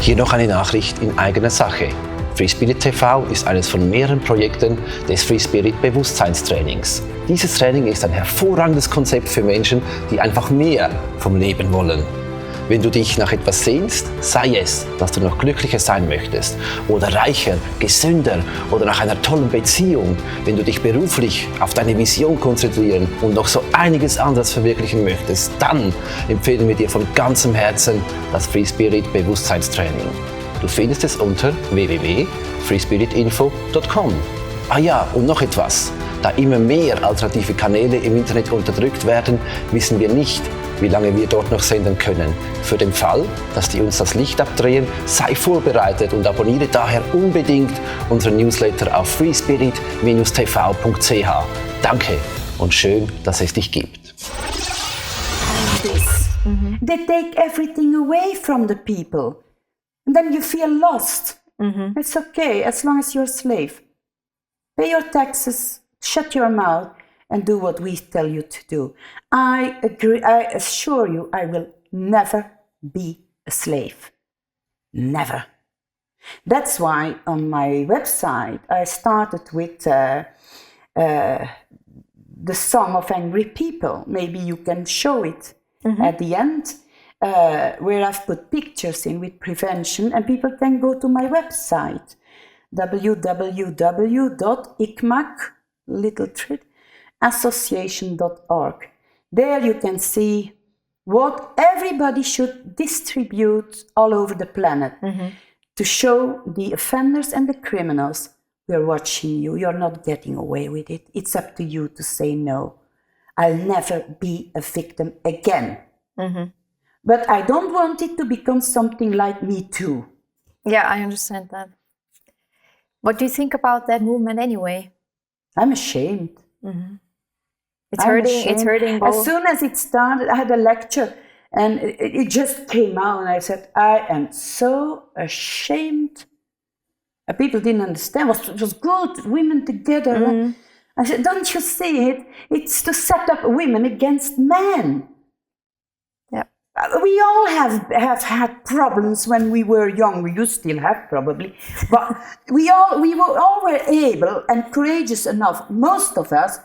Hier noch eine Nachricht in eigener Sache. FreeSpirit-TV ist eines von mehreren Projekten des FreeSpirit-Bewusstseinstrainings. Dieses Training ist ein hervorragendes Konzept für Menschen, die einfach mehr vom Leben wollen. Wenn du dich nach etwas sehnst, sei es, dass du noch glücklicher sein möchtest oder reicher, gesünder oder nach einer tollen Beziehung, wenn du dich beruflich auf deine Vision konzentrieren und noch so einiges anderes verwirklichen möchtest, dann empfehlen wir dir von ganzem Herzen das FreeSpirit Bewusstseinstraining. Du findest es unter www.freespiritinfo.com. Ah ja, und noch etwas. Da immer mehr alternative Kanäle im Internet unterdrückt werden, wissen wir nicht, wie lange wir dort noch senden können. Für den Fall, dass die uns das Licht abdrehen, sei vorbereitet und abonniere daher unbedingt unseren Newsletter auf freespirit-tv.ch. Danke und schön, dass es dich gibt. They take everything away from the people. And then you feel lost. It's okay, as long as you're a slave. Pay your taxes, shut your mouth, and do what we tell you to do. I assure you, I will never be a slave. Never. That's why on my website I started with the Song of Angry People. Maybe you can show it at the end, where I've put pictures in with prevention, and people can go to my website, www.ICMAC, There you can see what everybody should distribute all over the planet to show the offenders and the criminals, we're watching you, you're not getting away with it. It's up to you to say no. I'll never be a victim again. But I don't want it to become something like Me Too. Yeah, I understand that. What do you think about that movement anyway? I'm ashamed. It's hurting both. As soon as it started, I had a lecture and it just came out and I said, I am so ashamed. People didn't understand. It was good, women together. I said, don't you see it? It's to set up women against men. We all have had problems when we were young. You still have probably, but we all were able and courageous enough. Most of us,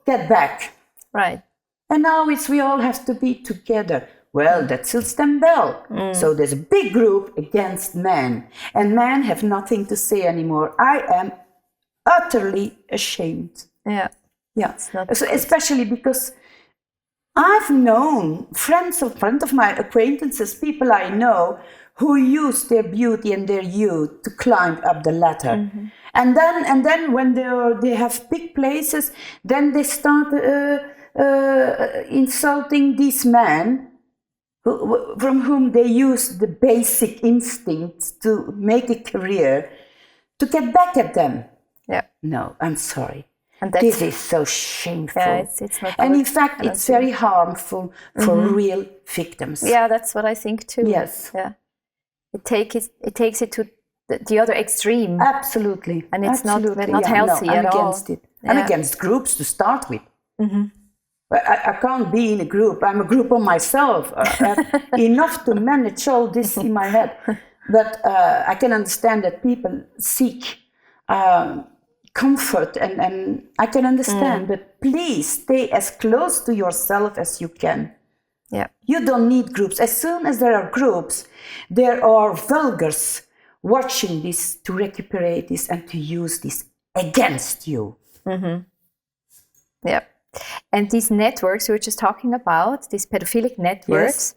get back, right? And now we all have to be together. Well, that suits them well. So there's a big group against men, and men have nothing to say anymore. I am utterly ashamed. Yeah. So especially because I've known friends of my acquaintances, people I know, who use their beauty and their youth to climb up the ladder. And then when they have big places, then they start insulting these men from whom they use the basic instincts to make a career to get back at them. Yeah. No, I'm sorry. And this is so shameful. Yeah, it's not and in fact, it's very harmful for real victims. Yeah, that's what I think too. Yes. Yeah. It takes it to the other extreme. Absolutely. And it's not healthy I'm at all. Against it. I'm against groups to start with. I can't be in a group. I'm a group on myself. I have enough to manage all this in my head. But I can understand that people seek comfort, and I can understand, but please stay as close to yourself as you can. Yeah. You don't need groups. As soon as there are groups, there are vulgars watching this to recuperate this and to use this against you. Yeah. And these networks we were just talking about, these pedophilic networks,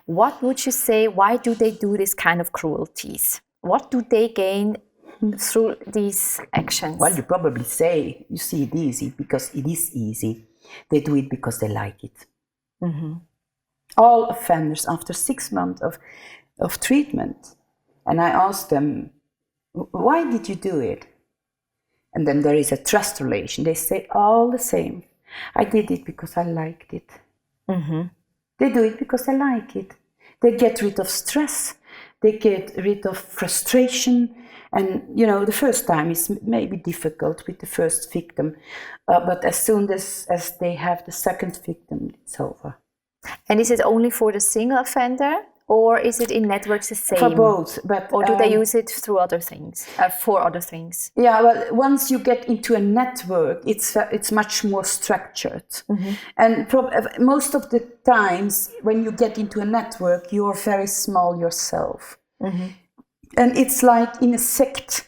what would you say, why do they do this kind of cruelties? What do they gain through these actions? Well, you probably say, you see it easy because it is easy. They do it because they like it. All offenders, after 6 months of treatment, and I asked them, why did you do it? And then there is a trust relation. They say all the same. I did it because I liked it. They do it because they like it. They get rid of stress. They get rid of frustration. And, the first time is maybe difficult with the first victim. But as soon as they have the second victim, it's over. And is it only for the single offender? Or is it in networks the same? For both, but or do they use it through other things, for other things? Yeah, well, once you get into a network, it's much more structured. And most of the times when you get into a network, you're very small yourself. And it's like in a sect.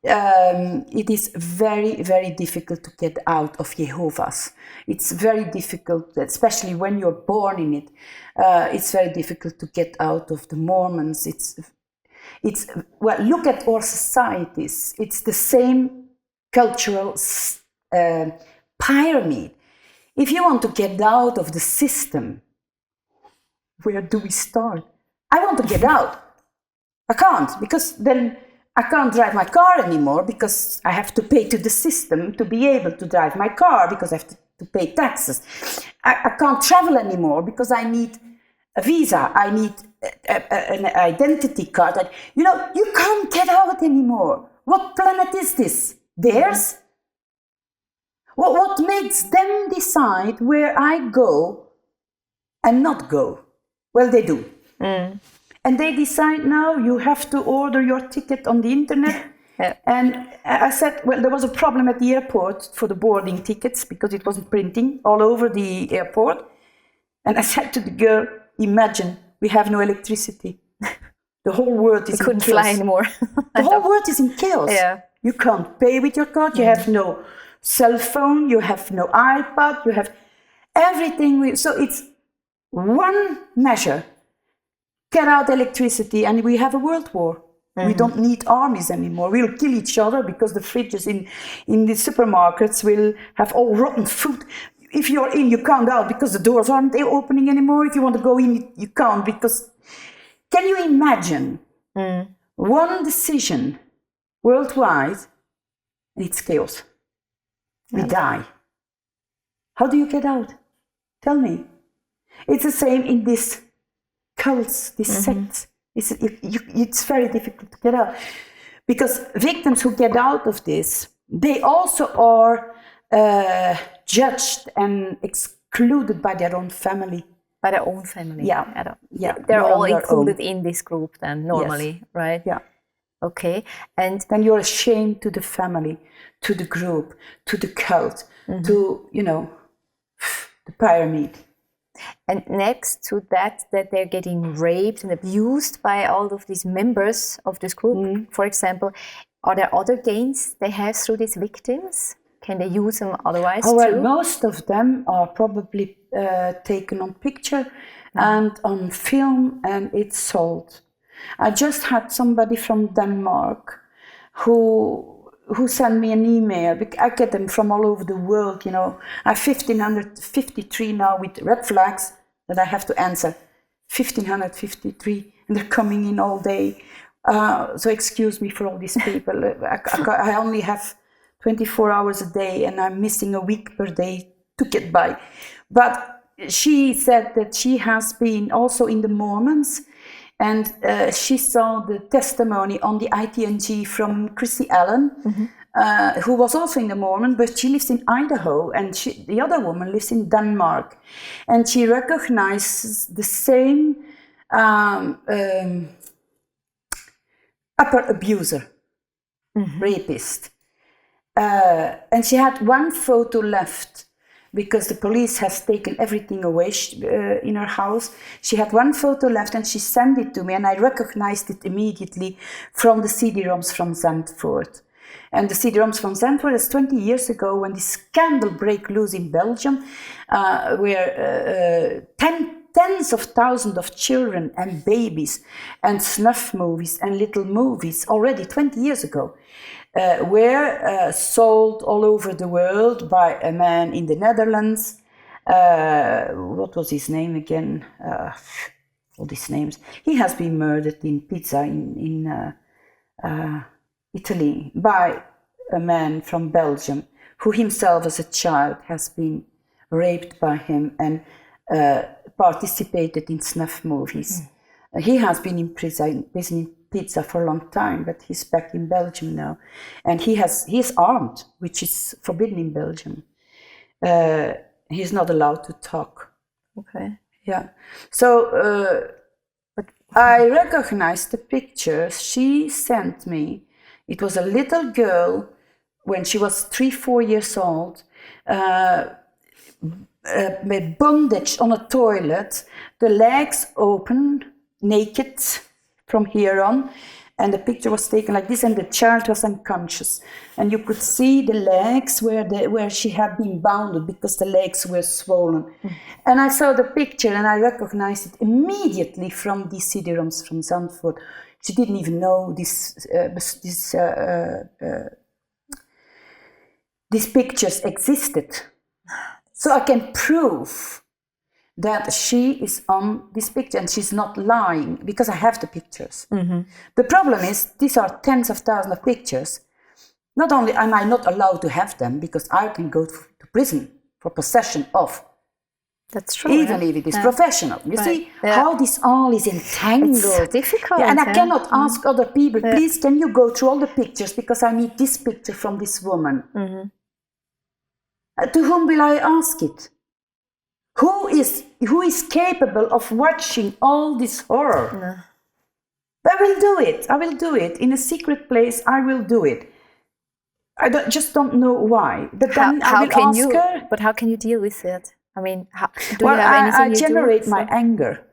It is very, very difficult to get out of Jehovah's. It's very difficult, especially when you're born in it. It's very difficult to get out of the Mormons. It's well, look at our societies. It's the same cultural pyramid. If you want to get out of the system, where do we start? I want to get out. I can't, because then I can't drive my car anymore because I have to pay to the system to be able to drive my car because I have to pay taxes. I can't travel anymore because I need a visa. I need an identity card. You can't get out anymore. What planet is this? Theirs? What makes them decide where I go and not go? Well, they do. And they decide now you have to order your ticket on the internet. And I said, well, there was a problem at the airport for the boarding tickets because it wasn't printing all over the airport. And I said to the girl, imagine we have no electricity. The whole world is in chaos. Couldn't fly anymore. The whole world is in chaos. Yeah. You can't pay with your card. You have no cell phone. You have no iPad. You have everything. So it's one measure. Get out electricity and we have a world war. We don't need armies anymore. We'll kill each other because the fridges in the supermarkets will have all rotten food. If you're in, you can't out because the doors aren't opening anymore. If you want to go in, you can't because... Can you imagine one decision worldwide and it's chaos? We die. How do you get out? Tell me. It's the same in this cults, these sects. It's very difficult to get out because victims who get out of this, they also are judged and excluded by their own family. By their own family? Yeah. They're all included in this group then, normally, right? Yeah. Okay. And then you're ashamed to the family, to the group, to the cult, to, the pyramid. And next to that they're getting raped and abused by all of these members of this group, for example, are there other gains they have through these victims? Can they use them otherwise too? Well, most of them are probably taken on picture and on film, and it's sold. I just had somebody from Denmark who sent me an email. I get them from all over the world, I have 1,553 now with red flags that I have to answer. 1,553, and they're coming in all day. So excuse me for all these people. I only have 24 hours a day and I'm missing a week per day to get by. But she said that she has been also in the Mormons, and she saw the testimony on the ITNJ from Chrissy Allen, who was also in the Mormon, but she lives in Idaho, and the other woman lives in Denmark. And she recognizes the same upper abuser, rapist. And she had one photo left because the police has taken everything away in her house. She had one photo left and she sent it to me, and I recognized it immediately from the CD-ROMs from Zandvoort. And the CD-ROMs from Zandvoort is 20 years ago when this scandal broke loose in Belgium, where tens of thousands of children and babies and snuff movies and little movies already 20 years ago were sold all over the world by a man in the Netherlands. What was his name again? All these names. He has been murdered in Pisa in Italy by a man from Belgium who himself as a child has been raped by him and participated in snuff movies. He has been in prison in Pisa for a long time, but he's back in Belgium now. And he is armed, which is forbidden in Belgium. He's not allowed to talk. Okay. Yeah. So I recognized the pictures she sent me. It was a little girl when she was 3-4 years old, with bondage on a toilet, the legs open, naked from here on, and the picture was taken like this, and the child was unconscious, and you could see the legs where she had been bounded because the legs were swollen. And I saw the picture and I recognized it immediately from the CD-ROMs from Zandvoort. She didn't even know these pictures existed. So I can prove that she is on this picture and she's not lying because I have the pictures. The problem is these are tens of thousands of pictures. Not only am I not allowed to have them because I can go to prison for possession of. That's true. Even if it is professional. You see how this all is entangled. It's difficult. And I cannot ask other people, please can you go through all the pictures because I need this picture from this woman. To whom will I ask it? Who is capable of watching all this horror? I will do it. I will do it. In a secret place, I will do it. I just don't know why. But then I will ask her. But how can you deal with it? I mean, do well, you have anything I generate my anger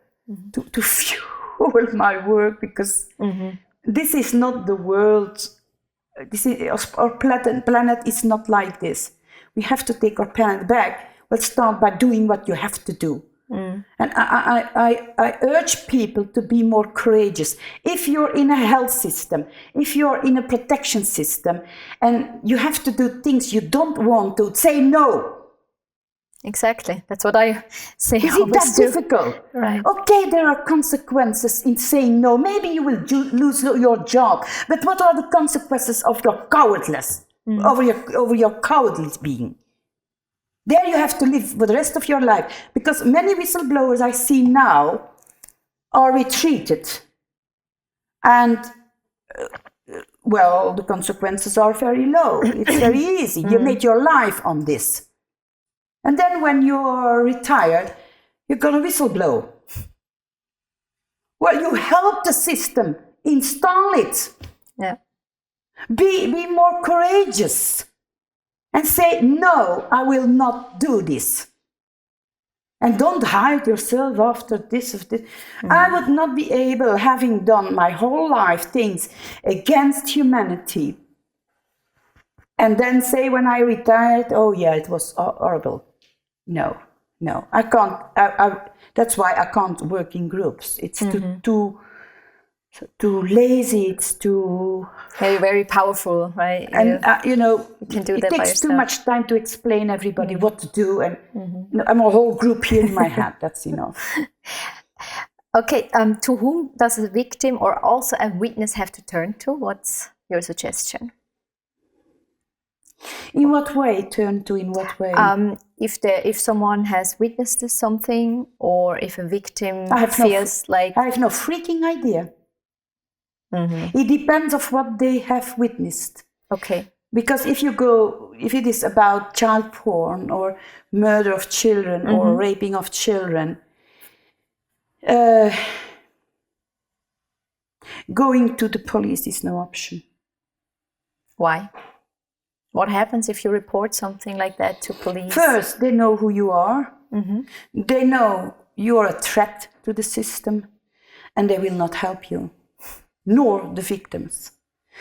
to fuel my work because this is not the world. This is, our planet is not like this. We have to take our planet back. Let's start by doing what you have to do. And I urge people to be more courageous. If you're in a health system, if you're in a protection system, and you have to do things you don't want to, say no. Exactly. That's what I say. Isn't that difficult? Right. Okay, there are consequences in saying no. Maybe you will lose your job. But what are the consequences of your cowardice, over your cowardly being? There you have to live for the rest of your life. Because many whistleblowers I see now are retreated. And, well, the consequences are very low. It's very easy. You made your life on this. And then when you're retired, you're going to whistleblow. Well, you help the system. Install it. Yeah. Be more courageous. And say, no, I will not do this. And don't hide yourself after this or this. I would not be able, having done my whole life things against humanity, and then say when I retired, oh yeah, it was horrible. No, I can't. That's why I can't work in groups. It's too lazy. It's too very powerful, right? And you can do it that by takes too yourself. much time to explain everybody what to do, and I'm a whole group here in my head. That's enough. Okay. To whom does a victim or also a witness have to turn to? What's your suggestion? In what way? Turn to in what way? If someone has witnessed something, or if a victim feels like I have no freaking idea. It depends on what they have witnessed. Okay. Because if it is about child porn or murder of children or raping of children, going to the police is no option. Why? What happens if you report something like that to police? First, they know who you are. They know you are a threat to the system, and they will not help you, nor the victims.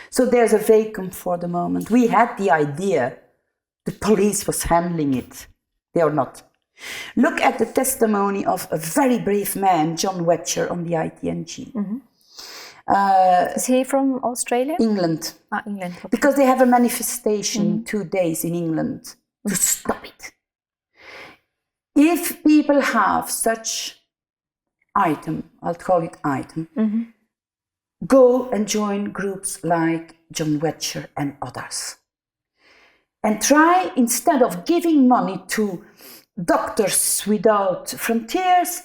So there's a vacuum for the moment. We had the idea the police was handling it. They are not. Look at the testimony of a very brave man, John Wetcher, on the ITNJ. Is he from Australia? England. England. Okay. Because they have a manifestation in 2 days in England to stop it. If people have such item, I'll call it item, go and join groups like John Wetcher and others. And try, instead of giving money to Doctors Without Frontiers,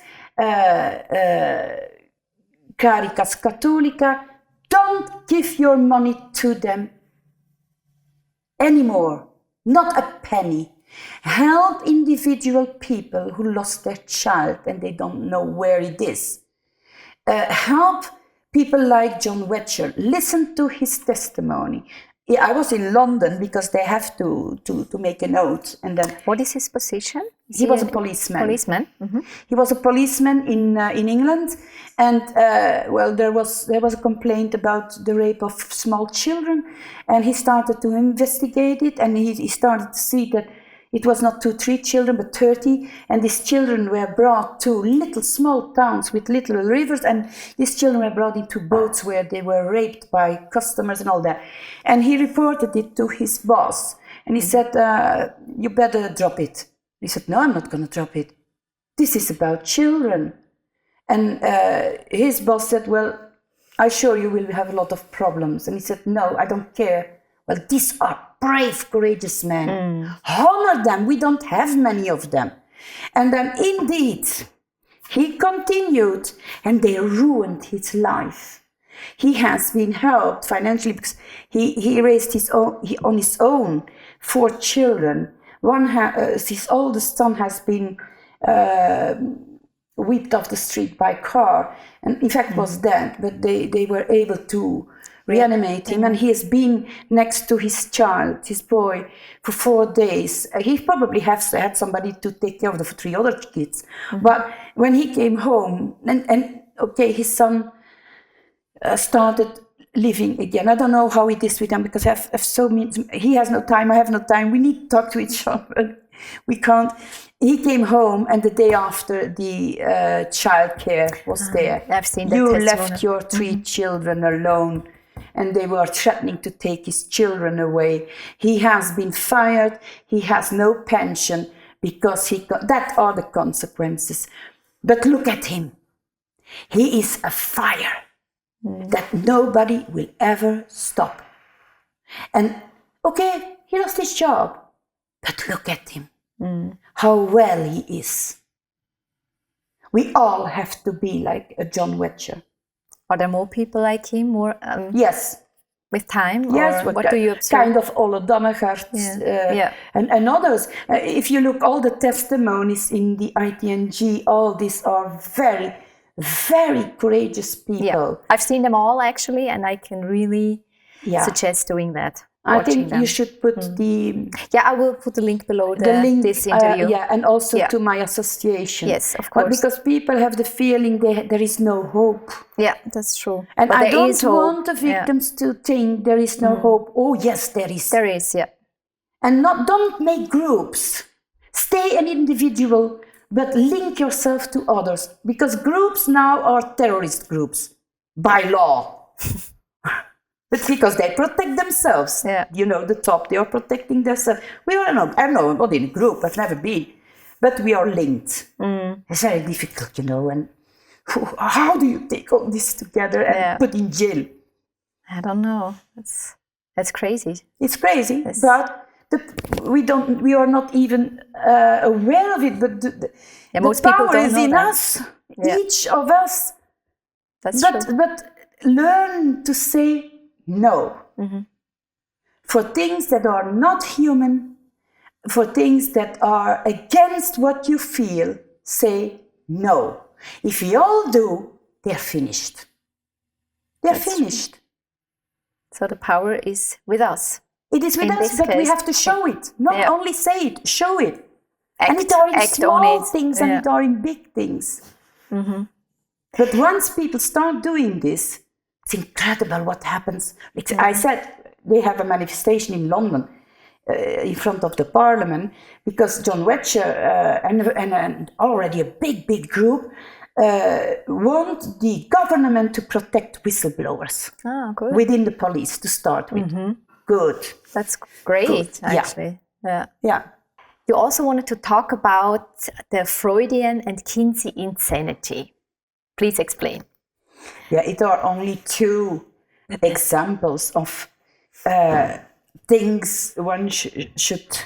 Caritas Catholica, don't give your money to them anymore, not a penny. Help individual people who lost their child and they don't know where it is. help people like John Wetcher. Listen to his testimony. I was in London because they have to make a note. And then what is his position? He was a policeman. Policeman. Mm-hmm. He was a policeman in England, and there was a complaint about the rape of small children, and he started to investigate it, and he started to see that it was not 2-3 children, but 30, and these children were brought to little small towns with little rivers, and these children were brought into boats where they were raped by customers and all that. And he reported it to his boss, and he said, you better drop it. He said, no, I'm not going to drop it. This is about children. And his boss said, well, I'm sure you will have a lot of problems. And he said, no, I don't care. Well, these are brave, courageous men. Honor them. We don't have many of them. And then indeed, he continued, and they ruined his life. He has been helped financially because he raised on his own 4 children. His oldest son has been whipped off the street by a car, and in fact was dead, but they were able to reanimate him, and he has been next to his child, his boy, for 4 days. He probably has had somebody to take care of the 3 other kids. But when he came home, and his son started living again. I don't know how it is with him because I have so many. He has no time. I have no time. We need to talk to each other. We can't. He came home, and the day after, the childcare was there. I've seen that. You left your 3 children alone, and they were threatening to take his children away. He has been fired. He has no pension because that are the consequences. But look at him. He is a fire that nobody will ever stop. And he lost his job, but look at him, how well he is. We all have to be like a John Wetcher. Are there more people like him? More? Yes. With time? Yes. What do you observe? Kind of Olle Dammegaert and others. If you look all the testimonies in the ITNJ, all these are very, very courageous people. Yeah. I've seen them all actually, and I can really suggest doing that. I think you should put the... Yeah, I will put the link below this interview. And also to my association. Yes, of course. Because people have the feeling there is no hope. Yeah, that's true. And I don't want the victims to think there is no hope. Oh, yes, there is. There is, yeah. And don't make groups. Stay an individual, but link yourself to others. Because groups now are terrorist groups by law. But because they protect themselves. Yeah. You know, the top, they are protecting themselves. I'm not in a group, I've never been. But we are linked. It's very difficult, and how do you take all this together and put in jail? I don't know. That's crazy. It's crazy, but we are not even aware of it. But the most power people don't is know in that. us, each of us. That's true. But learn to say no. For things that are not human, for things that are against what you feel, say no. If we all do, they're finished. They're finished. True. So the power is with us. It is with us, but we have to show it. Not only say it, show it. And it are in small things and it are in big things. But once people start doing this, it's incredible what happens. I said they have a manifestation in London in front of the parliament because John Wetcher and already a big group want the government to protect whistleblowers within the police to start with. Good. That's great, actually. Yeah. You also wanted to talk about the Freudian and Kinsey insanity. Please explain. Yeah, it are only 2 examples of things one should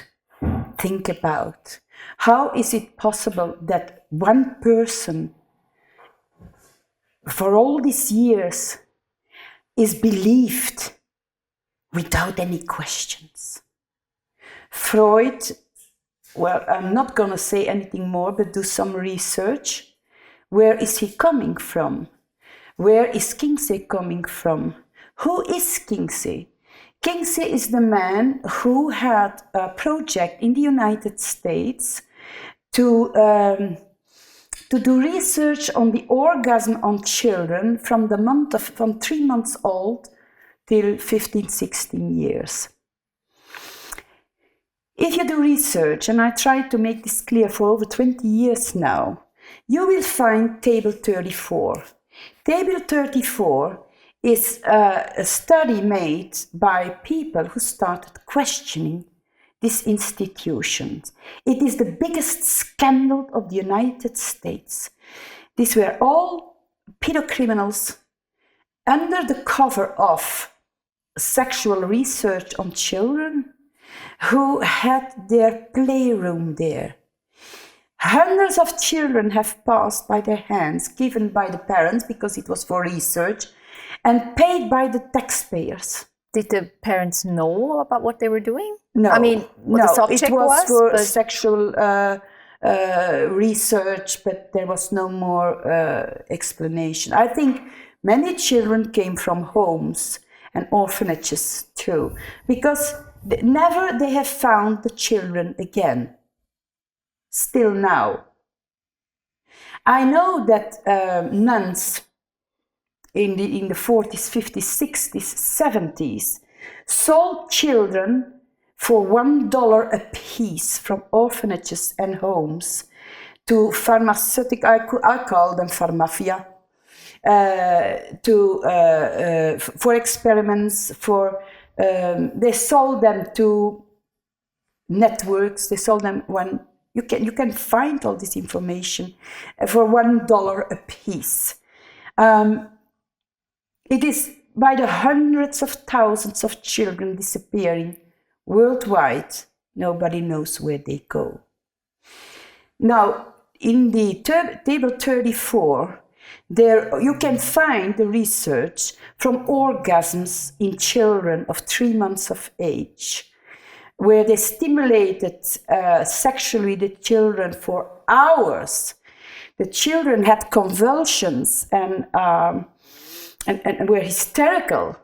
think about. How is it possible that one person, for all these years, is believed without any questions? Freud, well, I'm not going to say anything more, but do some research. Where is he coming from? Where is Kingsley coming from? Who is Kingsley? Kingsley is the man who had a project in the United States to do research on the orgasm on children from 3 months old till 15, 16 years. If you do research, and I try to make this clear for over 20 years now, you will find Table 34. Table 34 is a study made by people who started questioning these institutions. It is the biggest scandal of the United States. These were all pedocriminals under the cover of sexual research on children who had their playroom there. Hundreds of children have passed by their hands, given by the parents because it was for research, and paid by the taxpayers. Did the parents know about what they were doing? No, I mean, what the subject it was for but... sexual research, but there was no more explanation. I think many children came from homes and orphanages too, because never they have found the children again. Still now. I know that nuns in the 40s, 50s, 60s, 70s sold children for $1 a piece from orphanages and homes to pharmaceutical, I call them pharmafia, for experiments, they sold them to networks, they sold them when you can find all this information for $1 a piece. It is by the hundreds of thousands of children disappearing worldwide. Nobody knows where they go. Now, in the table 34, there you can find the research from orgasms in children of 3 months of age, where they stimulated sexually the children for hours. The children had convulsions and were hysterical,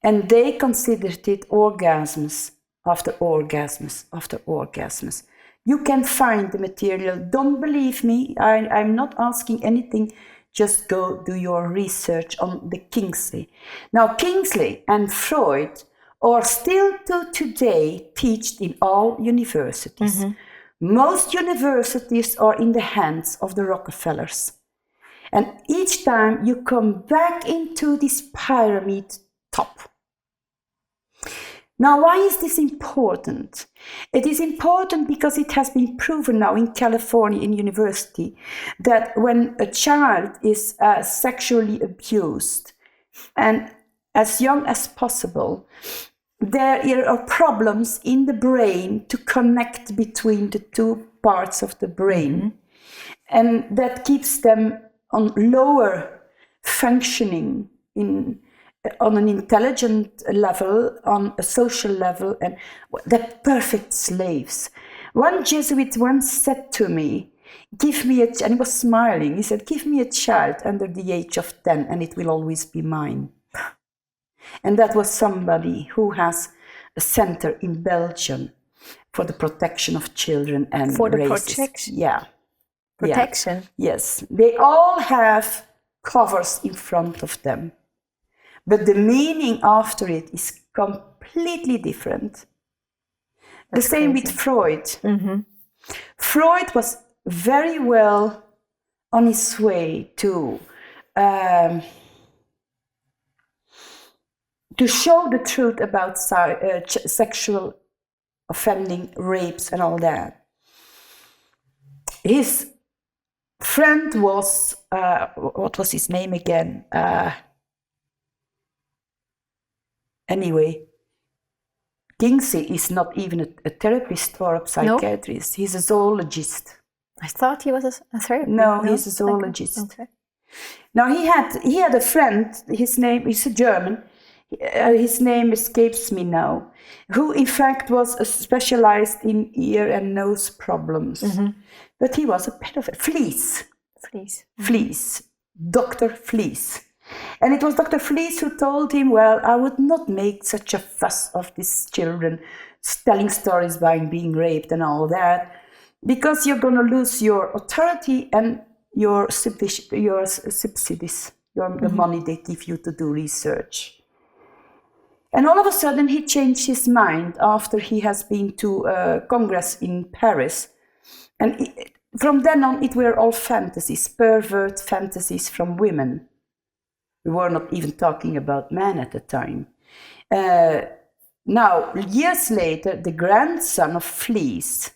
and they considered it orgasms after orgasms after orgasms. You can find the material. Don't believe me. I'm not asking anything. Just go do your research on the Kingsley. Now, Kingsley and Freud are still to today taught in all universities. Mm-hmm. Most universities are in the hands of the Rockefellers. And each time you come back into this pyramid top. Now, why is this important? It is important because it has been proven now in California in university that when a child is sexually abused and as young as possible, there are problems in the brain to connect between the two parts of the brain. And that keeps them on lower functioning on an intelligent level, on a social level, and they're perfect slaves. One Jesuit once said to me, and he was smiling, he said, "Give me a child under the age of 10 and it will always be mine." And that was somebody who has a center in Belgium for the protection of children and for the races. protection? Yeah. Protection? Yeah. Yes. They all have covers in front of them. But the meaning after it is completely different. The same with Freud. Mm-hmm. Freud was very well on his way to show the truth about sexual offending, rapes, and all that. His friend was, what was his name again? Anyway, Kingsley is not even a therapist or a psychiatrist. No? He's a zoologist. I thought he was a therapist. No, he's a zoologist. Okay. Now he had a friend. His name is a German. His name escapes me now. Who in fact was specialized in ear and nose problems, but he was a pedophile. Fleece. Mm-hmm. Fleece. Dr. Fleece. And it was Dr. Vlies who told him, well, I would not make such a fuss of these children telling stories about being raped and all that, because you're going to lose your authority and your subsidies, the money they give you to do research. And all of a sudden he changed his mind after he has been to a Congress in Paris. And from then on, it were all fantasies, pervert fantasies from women. We were not even talking about men at the time. Now, years later, the grandson of Vlies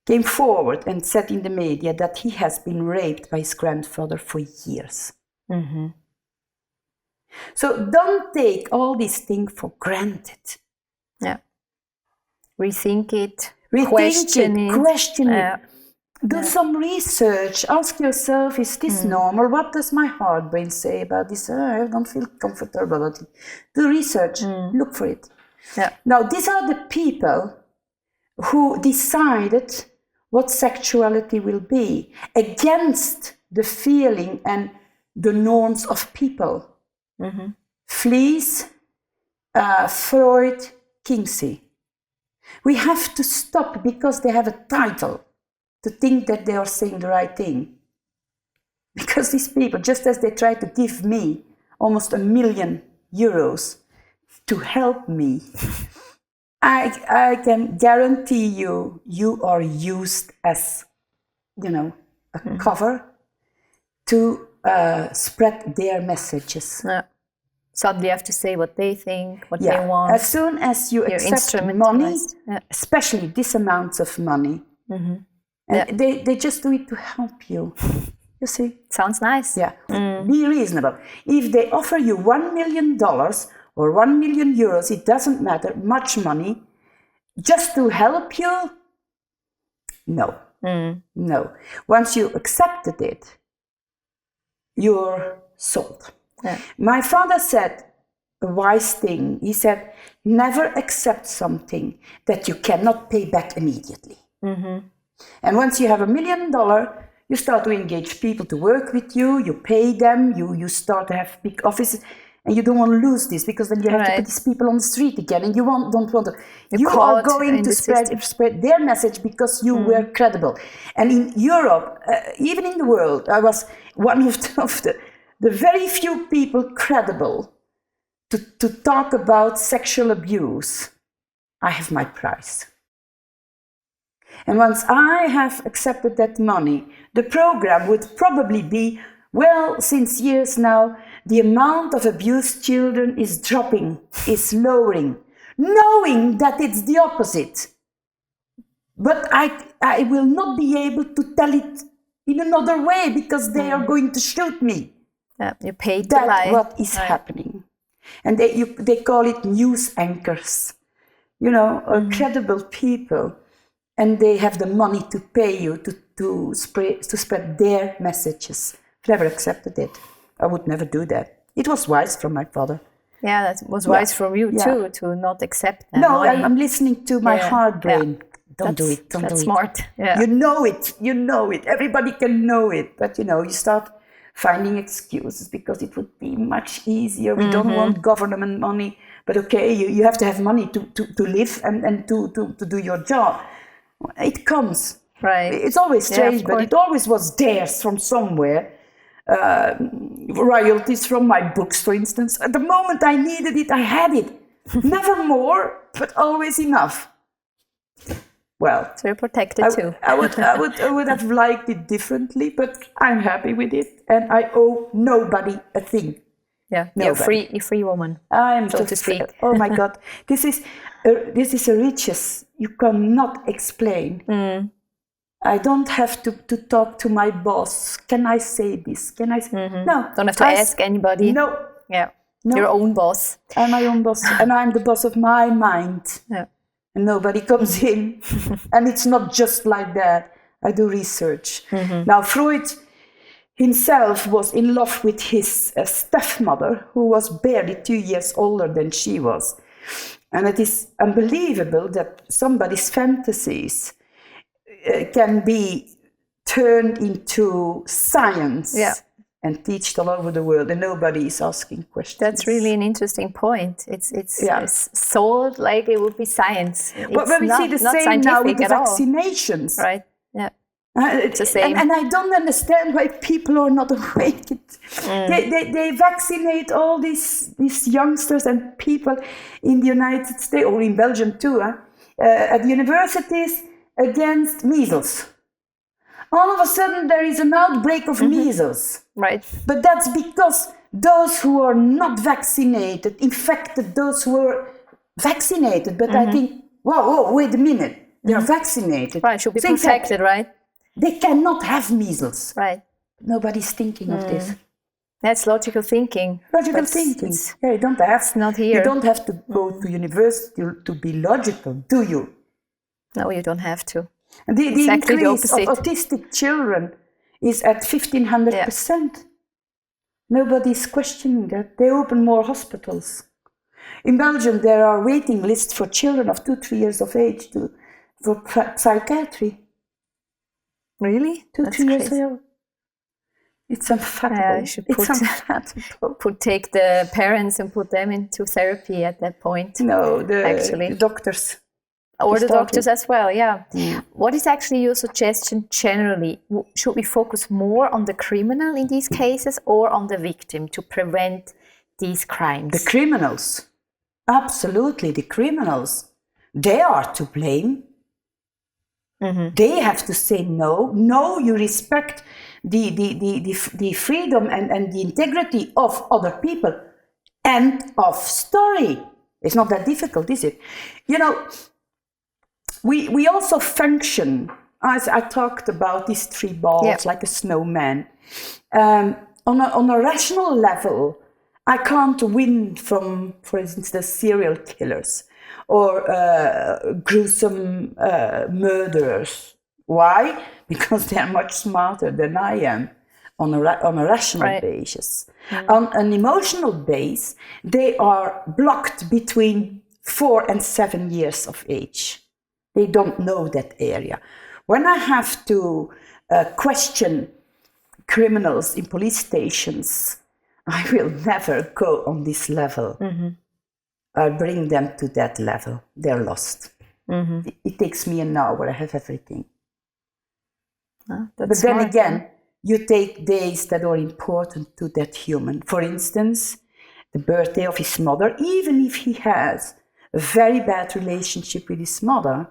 came forward and said in the media that he has been raped by his grandfather for years. Mm-hmm. So don't take all these things for granted. Yeah. Rethink it. Question it. Do some research. Ask yourself, is this normal? What does my heart brain say about this? I don't feel comfortable about it. Do research. Look for it. Yeah. Now, these are the people who decided what sexuality will be against the feeling and the norms of people. Mm-hmm. Vlies, Freud, Kinsey. We have to stop because they have a title to think that they are saying the right thing. Because these people, just as they try to give me almost €1 million to help me, I can guarantee you, you are used as, a cover to spread their messages. Yeah. Suddenly you have to say what they think, what they want. As soon as you accept money, especially this amount of money, and they just do it to help you. You see? Sounds nice. Yeah. Be reasonable. If they offer you $1 million or €1 million, it doesn't matter, much money, just to help you, no. No. Once you accepted it, you're sold. Yeah. My father said a wise thing. He said, never accept something that you cannot pay back immediately. Mm-hmm. And once you have $1 million, you start to engage people to work with you, you pay them, you start to have big offices, and you don't want to lose this, because then you have to put these people on the street again, and you don't want to. You are going to spread their message because you were credible. And in Europe, even in the world, I was one of the very few people credible to talk about sexual abuse. I have my price. And once I have accepted that money, the program would probably be, well, since years now, the amount of abused children is dropping, is lowering, knowing that it's the opposite. But I will not be able to tell it in another way, because they are going to shoot me. Yeah, you paid to lie. That's what is happening. And they call it news anchors, credible people. And they have the money to pay you to spread their messages. I've never accepted it. I would never do that. It was wise from my father. Yeah, that was wise from you too, to not accept that. No, I'm listening to my heart brain. Don't do it. That's smart. Yeah. You know it. Everybody can know it. But you start finding excuses because it would be much easier. We don't want government money. But okay, you have to have money to live and to do your job. It comes. Right. It's always strange, but it always was theirs from somewhere. Royalties from my books, for instance. At the moment I needed it, I had it. Never more, but always enough. Well, so you're protected too. I would have liked it differently, but I'm happy with it, and I owe nobody a thing. Yeah, you're a free woman. I'm so to speak. Oh my God, this is a riches you cannot explain. I don't have to talk to my boss. Can I say this? Can I say no? Don't have to ask anybody. No. Yeah. No. Your own boss. I'm my own boss, and I'm the boss of my mind. Yeah. And nobody comes in, and it's not just like that. I do research. Now, Freud himself was in love with his stepmother, who was barely 2 years older than she was. And it is unbelievable that somebody's fantasies can be turned into science and teach all over the world, and nobody is asking questions. That's really an interesting point. It's sold like it would be science. But we see the same now with the vaccinations. Right, yeah. It's the same. And I don't understand why people are not awake. They vaccinate all these youngsters and people in the United States, or in Belgium too, at universities against measles. All of a sudden there is an outbreak of measles. Right. But that's because those who are not vaccinated infected those who were vaccinated. But I think, whoa, wait a minute. They're vaccinated. Right, should be protected, right? They cannot have measles. Right. Nobody's thinking of this. That's logical thinking. Logical thinking. Yeah, you don't have. It's not here. You don't have to go to university to be logical, do you? No, you don't have to. And the exactly increase the of autistic children is at 1,500%. Nobody's questioning that. They open more hospitals. In Belgium, there are waiting lists for children of 2-3 years of age for psychiatry. Really? 2-3 years old. It's unfathomable. Take the parents and put them into therapy at that point. No, the doctors. Or the doctors as well, yeah. What is actually your suggestion generally? Should we focus more on the criminal in these cases or on the victim to prevent these crimes? The criminals. Absolutely, the criminals. They are to blame. They have to say no. No, you respect the freedom and the integrity of other people. End of story. It's not that difficult, is it? You know, we also function, as I talked about these 3 balls, like a snowman. On a rational level, I can't win from, for instance, the serial killers or gruesome murderers. Why? Because they're much smarter than I am on a rational basis. On an emotional base, they are blocked between 4 and 7 years of age. They don't know that area. When I have to question criminals in police stations, I will never go on this level. I bring them to that level. They're lost. It takes me an hour. I have everything. But then again, you take days that are important to that human. For instance, the birthday of his mother, even if he has a very bad relationship with his mother,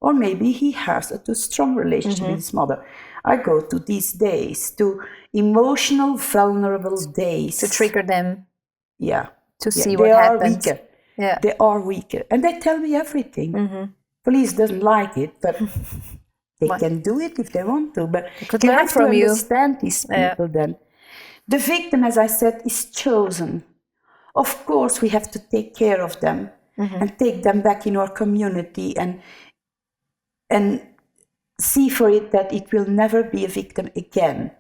or maybe he has a too strong relationship with his mother. I go to these days, to emotional, vulnerable days. To trigger them. Yeah. To see what happens. They are weaker. Yeah. They are weaker. And they tell me everything. Police doesn't like it, but they can do it if they want to. But you have to understand these people then. The victim, as I said, is chosen. Of course, we have to take care of them and take them back in our community and see for it that it will never be a victim again.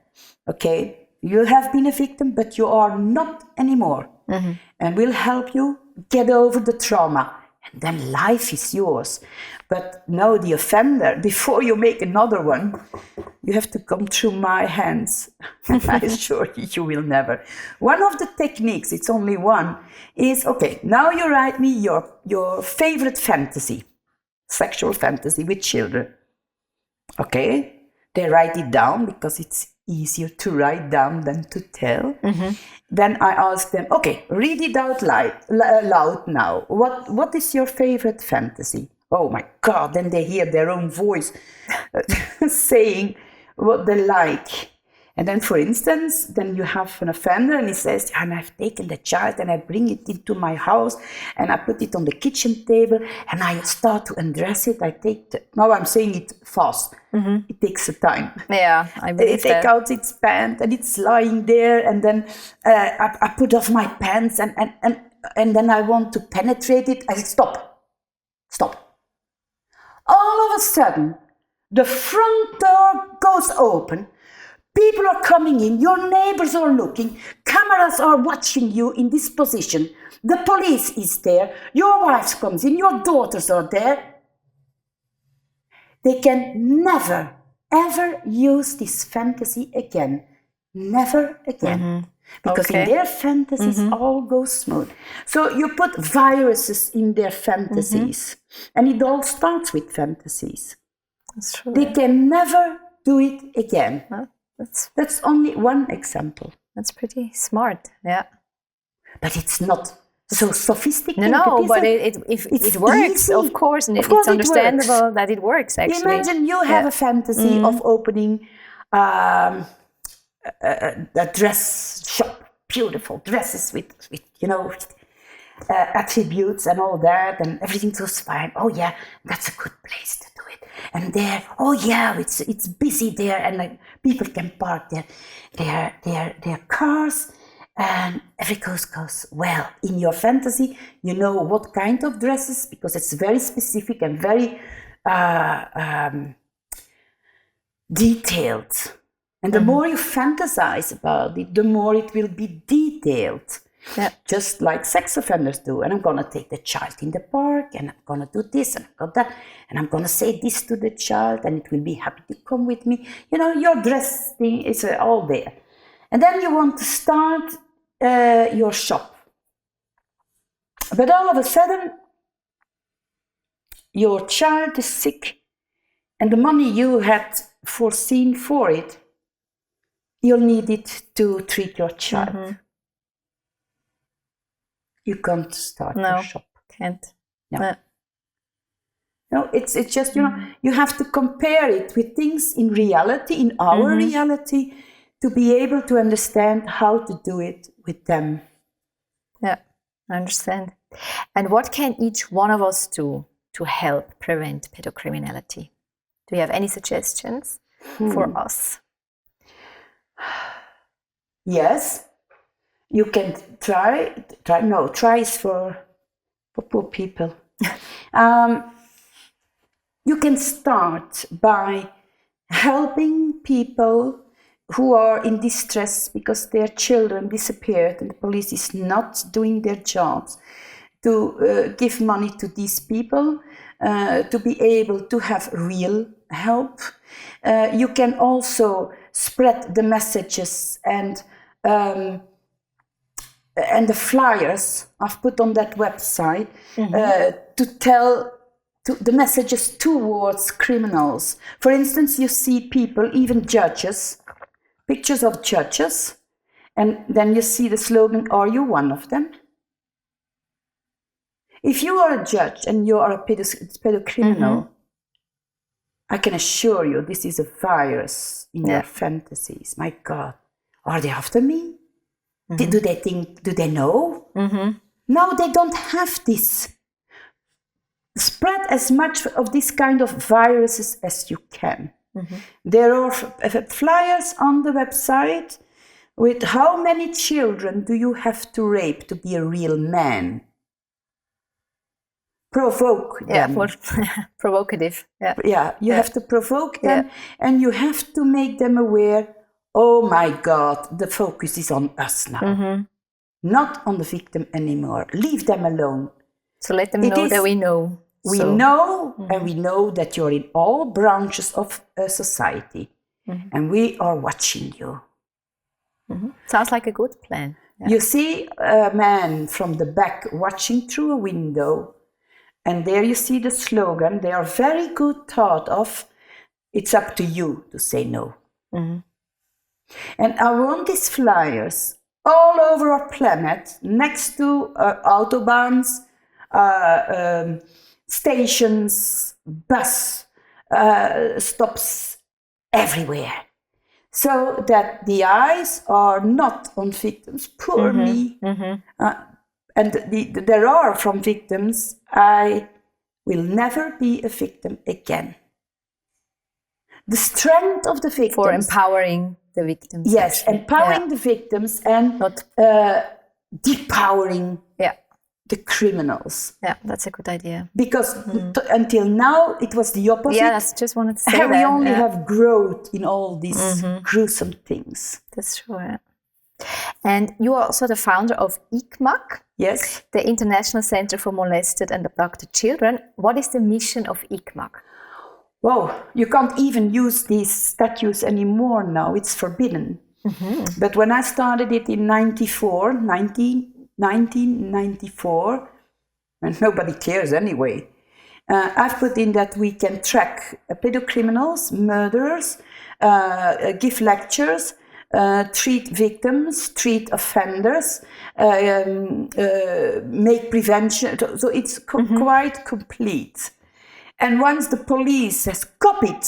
Okay? You have been a victim, but you are not anymore. And we'll help you get over the trauma. And then life is yours. But no, the offender, before you make another one, you have to come through my hands. I assure you, you will never. One of the techniques, it's only one, is, okay, now you write me your favorite fantasy. Sexual fantasy with children. Okay, they write it down because it's easier to write down than to tell. Then I ask them, okay, read it out loud now. What is your favorite fantasy? Oh my God, then they hear their own voice saying what they like. And then, for instance, then you have an offender and he says, and I've taken the child and I bring it into my house and I put it on the kitchen table and I start to undress it. Now I'm saying it fast. It takes a time. Yeah, I believe that. I take out its pants and it's lying there, and then I put off my pants and then I want to penetrate it. I say, stop. All of a sudden, the front door goes open. People are coming in, your neighbors are looking, cameras are watching you in this position, the police is there, your wife comes in, your daughters are there. They can never, ever use this fantasy again. never again. Because in their fantasies all goes smooth. So you put viruses in their fantasies, and it all starts with fantasies. That's true. They can never do it again. Well, that's only one example. That's pretty smart, yeah. But it's not so sophisticated. No, but it works, easy. of course, and of course it's understandable that it works, actually. Imagine you have a fantasy of opening a dress shop, beautiful dresses with attributes and all that, and everything goes fine. Oh yeah, that's a good place to do it. And there, oh yeah, it's busy there, and people can park their cars, and everything goes well. In your fantasy, you know what kind of dresses, because it's very specific and very detailed. And the more you fantasize about it, the more it will be detailed. Yeah. Just like sex offenders do. And I'm going to take the child in the park, and I'm going to do this, and I've got that, and I'm going to say this to the child, and it will be happy to come with me. Your dress thing is all there. And then you want to start your shop. But all of a sudden, your child is sick, and the money you had foreseen for it, you'll need it to treat your child. You can't start your shop. Can't. No. No, it's just, you have to compare it with things in reality, in our reality, to be able to understand how to do it with them. Yeah, I understand. And what can each one of us do to help prevent pedocriminality? Do you have any suggestions for us? Yes, you can try is for poor people. You can start by helping people who are in distress because their children disappeared and the police is not doing their jobs, to give money to these people, to be able to have real help. You can also spread the messages and the flyers I've put on that website to tell the messages towards criminals. For instance, you see people, even judges, pictures of judges, and then you see the slogan, "Are you one of them?" If you are a judge and you are a pedocriminal, I can assure you this is a virus in your fantasies. My God, are they after me? Do they think, do they know? No, they don't have this. Spread as much of this kind of viruses as you can. There are flyers on the website with how many children do you have to rape to be a real man? Provoke them. Provocative. You have to provoke them, and you have to make them aware, oh my God, the focus is on us now. Not on the victim anymore. Leave them alone. So let them know that we know. We know, and we know that you're in all branches of society, and we are watching you. Sounds like a good plan. Yeah. You see a man from the back watching through a window, and there you see the slogan. They are very good thought of. It's up to you to say no. And I want these flyers all over our planet, next to autobahns, stations, bus stops, everywhere, so that the eyes are not on victims. Poor me. And there are from victims, I will never be a victim again. The strength of the victims. For empowering the victims. Yes, actually. Empowering the victims and not depowering the criminals. Yeah, that's a good idea. Because until now, it was the opposite. Yeah, I just wanted to say that. We only have growth in all these gruesome things. That's true, yeah. And you are also the founder of ICMAC. Yes. The International Center for Molested and Abducted Children. What is the mission of ICMAC? Wow, you can't even use these statues anymore now. It's forbidden. But when I started it in 1994, and nobody cares anyway, I've put in that we can track pedocriminals, murderers, give lectures, treat victims, treat offenders, make prevention. So it's quite complete. And once the police has copied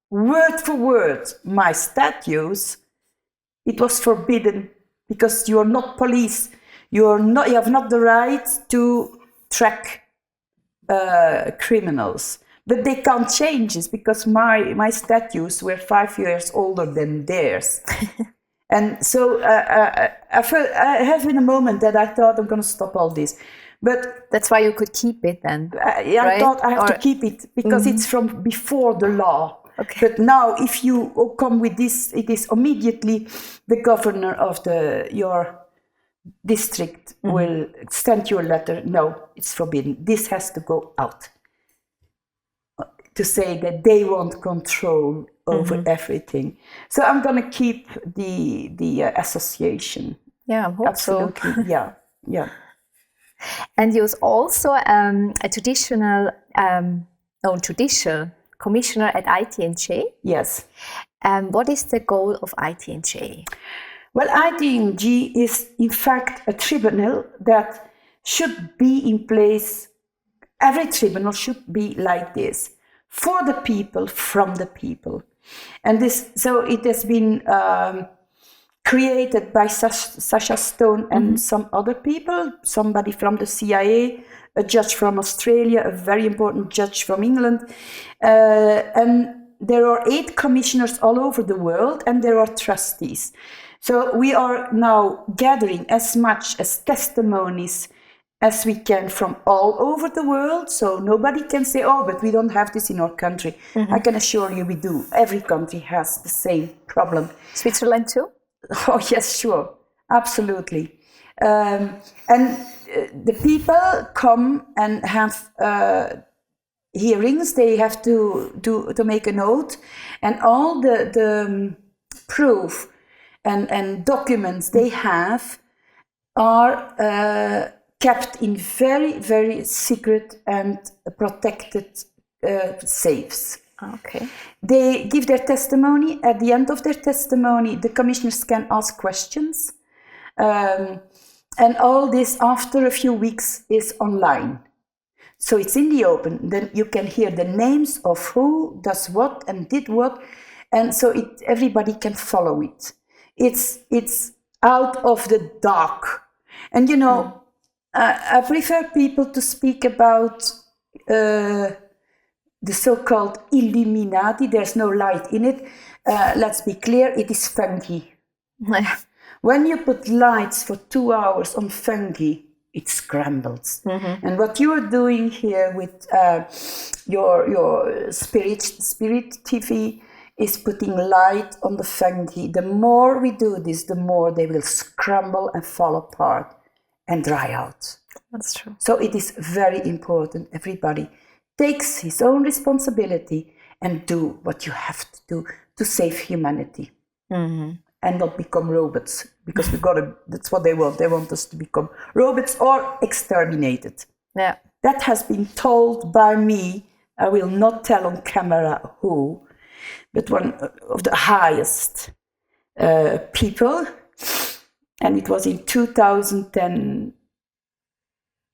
word for word my statutes, it was forbidden because you are not police. You have not the right to track criminals. But they can't change this because my statutes were 5 years older than theirs. And so I have in a moment that I thought I'm going to stop all this. But that's why you could keep it then. I thought I have to keep it because it's from before the law. Okay. But now, if you come with this, it is immediately the governor of your district will send you a letter. No, it's forbidden. This has to go out. To say that they want control over everything. So I'm going to keep the association. Yeah, I hope absolutely. So. Yeah. And you're also a judicial commissioner at ITNJ. Yes. What is the goal of ITNJ? Well, ITNJ is in fact a tribunal that should be in place. Every tribunal should be like this, for the people, from the people. And so it has been created by Sasha Stone and some other people, somebody from the CIA, a judge from Australia, a very important judge from England. And there are 8 commissioners all over the world, and there are trustees. So we are now gathering as much as testimonies as we can from all over the world. So nobody can say, oh, but we don't have this in our country. I can assure you we do. Every country has the same problem. Switzerland too? Oh, yes, sure. Absolutely. And the people come and have hearings. They have to make an oath. And all the proof and documents they have are kept in very, very secret and protected safes. Okay. They give their testimony. At the end of their testimony, the commissioners can ask questions. And all this, after a few weeks, is online. So it's in the open. Then you can hear the names of who does what and did what. And so everybody can follow it. It's out of the dark. And you know, I prefer people to speak about the so-called Illuminati. There's no light in it. Let's be clear, it is fungi. When you put lights for 2 hours on fungi, it scrambles. And what you are doing here with your Spirit TV is putting light on the fungi. The more we do this, the more they will scramble and fall apart and dry out. That's true. So it is very important. Everybody takes his own responsibility and do what you have to do to save humanity. And not become robots, because that's what they want. They want us to become robots or exterminated. Yeah. That has been told by me. I will not tell on camera who, but one of the highest people. And it was in 2000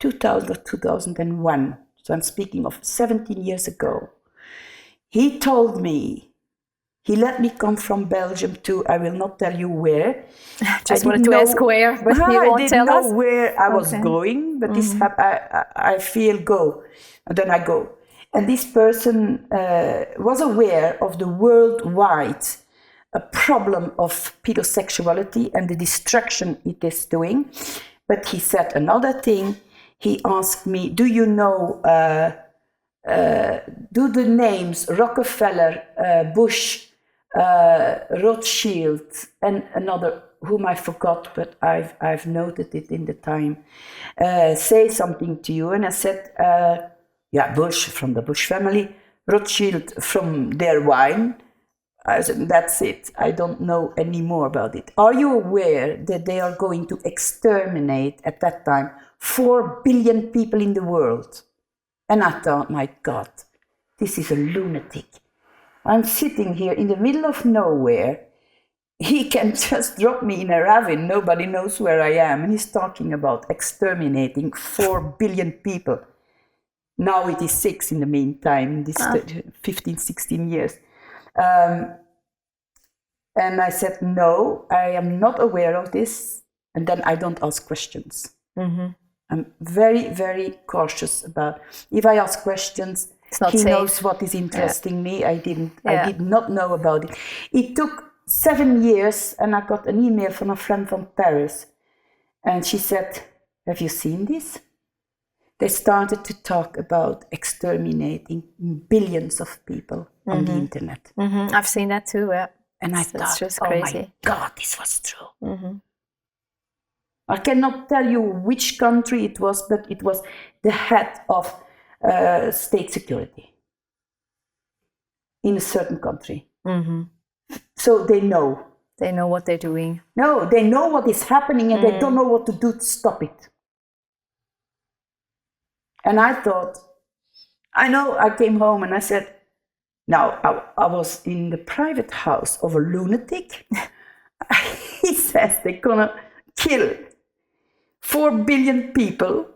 or 2001. So I'm speaking of 17 years ago. He told me, he let me come from Belgium to, I will not tell you where. Just wanted to ask where, but he won't tell us. I didn't know where I was going, but this I feel go, and then I go. And this person was aware of the worldwide problem of pedosexuality and the destruction it is doing. But he said another thing. He asked me, do you know, do the names Rockefeller, Bush, Rothschild, and another whom I forgot, but I've noted it in the time, say something to you? And I said, Bush from the Bush family, Rothschild from their wine, I said, that's it. I don't know any more about it. Are you aware that they are going to exterminate, at that time, 4 billion people in the world? And I thought, my God, this is a lunatic. I'm sitting here in the middle of nowhere. He can just drop me in a ravine. Nobody knows where I am. And he's talking about exterminating 4 billion people. Now it is 6 in the meantime, this 15, 16 years. And I said, no, I am not aware of this. And then I don't ask questions. Mm-hmm. I'm very, very cautious about, if I ask questions, he safe. knows what is interesting me. I did not know about it. It took 7 years, and I got an email from a friend from Paris. And she said, have you seen this? They started to talk about exterminating billions of people on the internet. Mm-hmm. I've seen that too. And I thought, just crazy. Oh my God, this was true. Mm-hmm. I cannot tell you which country it was, but it was the head of state security in a certain country. Mm-hmm. So they know. They know what they're doing. No, they know what is happening and they don't know what to do to stop it. And I thought, I came home and I said, now, I was in the private house of a lunatic. He says they're gonna kill 4 billion people.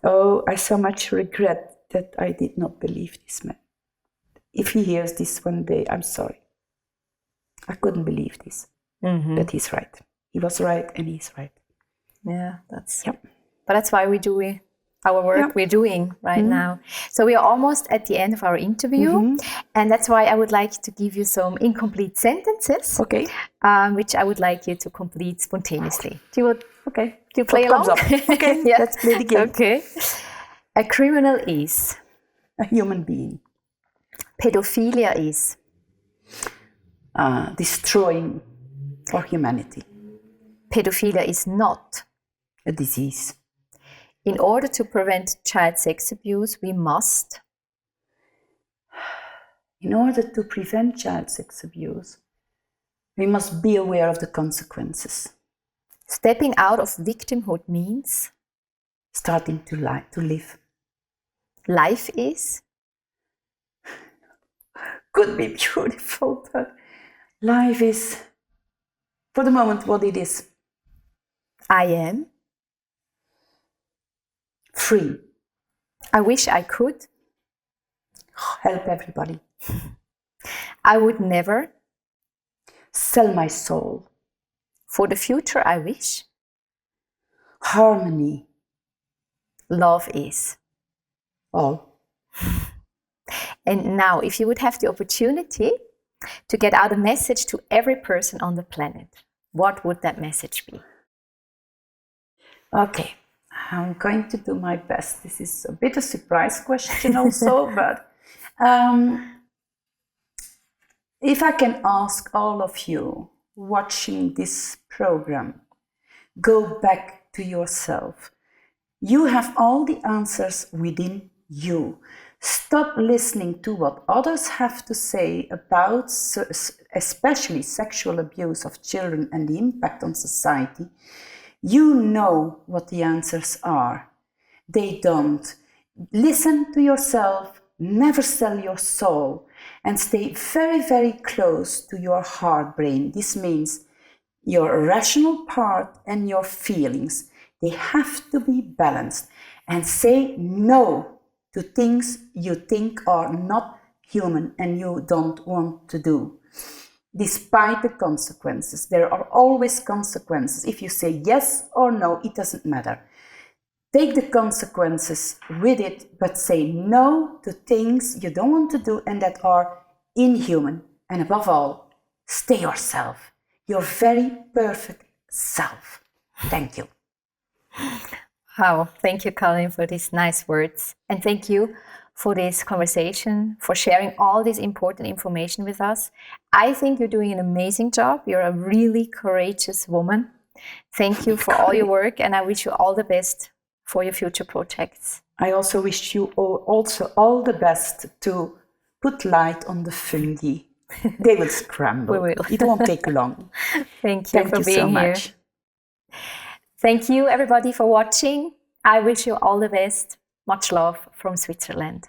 Oh, I so much regret that I did not believe this man. If he hears this one day, I'm sorry. I couldn't believe this. Mm-hmm. But he's right. He was right and he's right. Yeah, but that's why we do our work we're doing right now. So we are almost at the end of our interview, and that's why I would like to give you some incomplete sentences, which I would like you to complete spontaneously. Do you play along? Okay, let's play the game. Okay. A criminal is? A human being. Pedophilia is? Destroying our humanity. Pedophilia is not? A disease. In order to prevent child sex abuse, we must? In order to prevent child sex abuse, we must be aware of the consequences. Stepping out of victimhood means? Starting to live. Life is? Could be beautiful, but life is, for the moment, what it is. I am? Free. I wish I could. Help everybody. I would never. Sell my soul. For the future, I wish. Harmony. Love is. All. And now, if you would have the opportunity to get out a message to every person on the planet, what would that message be? Okay. I'm going to do my best. This is a bit of a surprise question also, but if I can ask all of you watching this program, go back to yourself. You have all the answers within you. Stop listening to what others have to say about especially sexual abuse of children and the impact on society. You know what the answers are. They don't. Listen to yourself, never sell your soul, and stay very, very close to your heart brain. This means your rational part and your feelings. They have to be balanced. And say no to things you think are not human and you don't want to do. Despite the consequences, there are always consequences. If you say yes or no, it doesn't matter. Take the consequences with it, but say no to things you don't want to do and that are inhuman. And above all, stay yourself, your very perfect self. Thank you. Wow, thank you, Carine, for these nice words. And thank you for this conversation, for sharing all this important information with us. I think you're doing an amazing job. You're a really courageous woman. Thank you for all your work, and I wish you all the best for your future projects. I also wish you all the best to put light on the fungi. They will scramble. We will. It won't take long. Thank you for being so here. much. Thank you, everybody, for watching. I wish you all the best. Much love from Switzerland.